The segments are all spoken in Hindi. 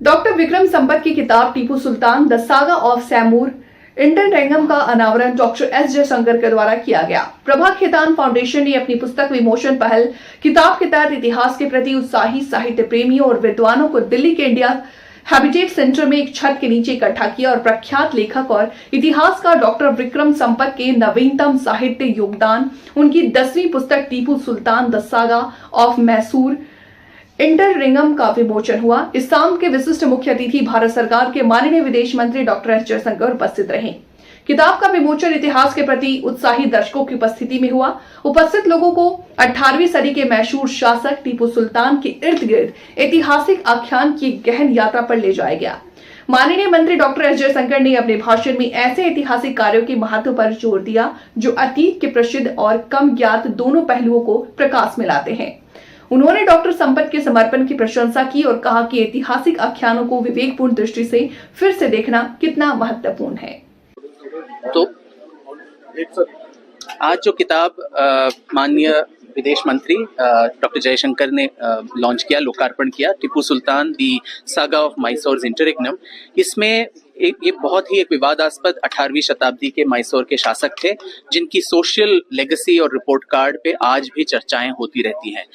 डॉक्टर विक्रम संपत की किताब Tipu Sultan the saga of सैमूर इंटररेंगम का अनावरण डॉक्टर एस जयशंकर के द्वारा किया गया। प्रभा खेतान फाउंडेशन ने अपनी पुस्तक विमोचन पहल किताब के तहत इतिहास के प्रति उत्साही साहित्य प्रेमियों और विद्वानों को दिल्ली के इंडिया हैबिटेट सेंटर में एक छत के नीचे इकट्ठा किया और प्रख्यात लेखक और इतिहासकार डॉक्टर विक्रम संपत के नवीनतम साहित्य योगदान, उनकी 10वीं पुस्तक Tipu Sultan the saga of Mysore इंटररिंगम का विमोचन हुआ। इस शाम के विशिष्ट मुख्य अतिथि भारत सरकार के माननीय विदेश मंत्री डॉक्टर एस जयशंकर उपस्थित रहे। किताब का विमोचन इतिहास के प्रति उत्साही दर्शकों की उपस्थिति में हुआ। उपस्थित लोगों को 18वीं सदी के मशहूर शासक टीपू सुल्तान के इर्द गिर्द ऐतिहासिक आख्यान की गहन यात्रा पर ले जाया गया। माननीय मंत्री डॉक्टर एस जयशंकर ने अपने भाषण में ऐसे ऐतिहासिक कार्यों के महत्व पर जोर दिया जो अतीत के प्रसिद्ध और कम ज्ञात दोनों पहलुओं को प्रकाश में लाते हैं। उन्होंने डॉक्टर संपत के समर्पण की प्रशंसा की और कहा कि ऐतिहासिक आख्यानों को विवेकपूर्ण दृष्टि से फिर से देखना कितना महत्वपूर्ण है। तो आज जो किताब माननीय विदेश मंत्री डॉक्टर जयशंकर ने लॉन्च किया, लोकार्पण किया, टीपू सुल्तान दी सागा ऑफ मैसूर इंटररेग्नम, इसमें ये बहुत ही एक विवादास्पद 18वीं शताब्दी के मैसूर के शासक थे जिनकी सोशल लेगेसी और रिपोर्ट कार्ड पे आज भी चर्चाएं होती रहती हैं।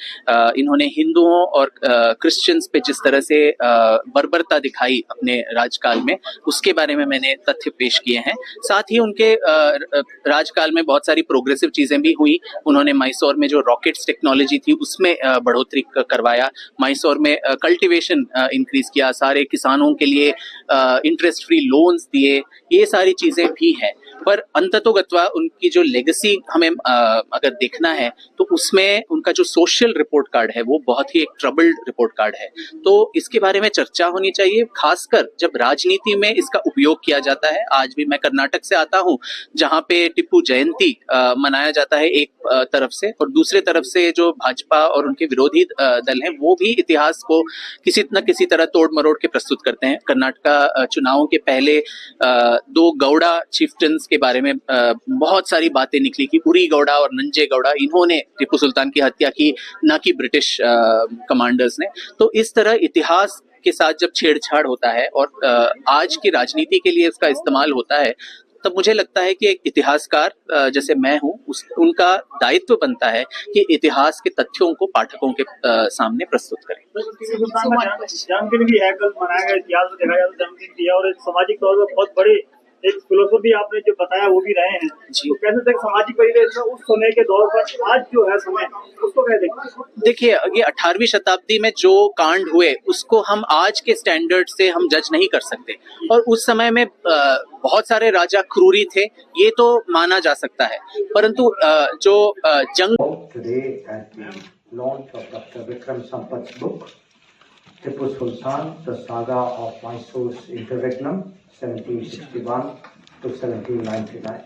इन्होंने हिंदुओं और क्रिश्चियंस पे जिस तरह से बर्बरता दिखाई अपने राजकाल में, उसके बारे में मैंने तथ्य पेश किए हैं। साथ ही उनके राजकाल में बहुत सारी प्रोग्रेसिव चीजें भी हुई। उन्होंने मैसूर में जो रॉकेट्स टेक्नोलॉजी थी उसमें बढ़ोतरी करवाया, मैसूर में कल्टीवेशन इंक्रीज किया, सारे किसानों के लिए इंटरेस्ट फ्री लोन्स दिए, ये सारी चीजें भी हैं। पर अंततोगत्वा उनकी जो लेगेसी हमें अगर देखना है तो उसमें उनका जो सोशल रिपोर्ट कार्ड है वो बहुत ही एक ट्रबल्ड रिपोर्ट कार्ड है। तो इसके बारे में चर्चा होनी चाहिए, खासकर जब राजनीति में इसका उपयोग किया जाता है। आज भी मैं कर्नाटक से आता हूँ जहाँ पे टीपू जयंती मनाया जाता है एक तरफ से, और दूसरे तरफ से जो भाजपा और उनके विरोधी दल हैं वो भी इतिहास को किसी न किसी तरह तोड़ मरोड़ के प्रस्तुत करते हैं। कर्नाटक चुनावों के पहले 2 गौड़ा चीफ्टन्स के बारे में बहुत सारी बातें निकली कि उरी गौड़ा और नंजे गौड़ा, इन्होंने टीपू सुल्तान की हत्या की, ना कि ब्रिटिश कमांडर्स ने। तो इस तरह इतिहास के साथ जब छेड़छाड़ होता है और आज की राजनीति के लिए इसका इस्तेमाल होता है, तब मुझे लगता है कि एक इतिहासकार जैसे मैं हूँ उनका दायित्व बनता है कि इतिहास के तथ्यों को पाठकों के सामने प्रस्तुत करें। जन्मदिन भी है, कल मनाया गया, इतिहास में देखा जाए तो जन्मदिन दिया, और सामाजिक तौर पर बहुत बड़े एक फिलोसफर भी आपने जो बताया वो भी रहे हैं। तो कैसे तक सामाजिक परिवेश उस समय के दौर पर आज जो है समय, उसको कैसे देखते हैं? देखिए, ये 18वीं शताब्दी में जो कांड हुए उसको हम आज के स्टैंडर्ड से हम जज नहीं कर सकते, और उस समय में बहुत सारे राजा क्रूरी थे, ये तो माना जा सकता है, परंतु जो जंग launch of Dr. Vikram Sampat's book, Tipu Sultan, The Saga of Mysore's Interregnum, 1761 to 1799.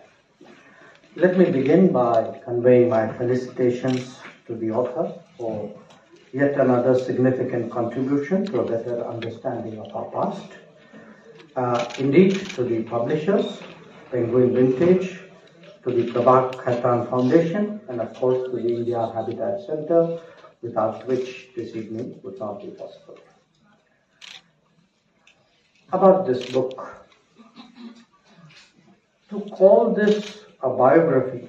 Let me begin by conveying my felicitations to the author for yet another significant contribution to a better understanding of our past. Indeed, to the publishers, Penguin Vintage, to the Prabha Khaitan Foundation, and of course to the India Habitat Center, without which this evening would not be possible. About this book, to call this a biography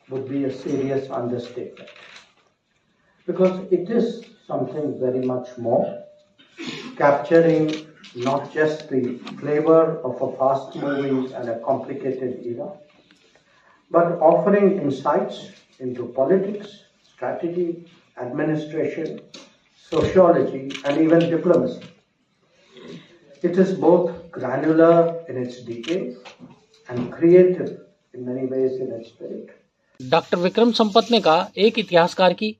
would be a serious understatement, because it is something very much more, capturing not just the flavor of a fast-moving and a complicated era, but offering insights into politics, strategy, administration, sociology, and even diplomacy. It is both granular in its details and creative in many ways in its spirit. Doctor Vikram Sampat ने कहा, एक इतिहासकार की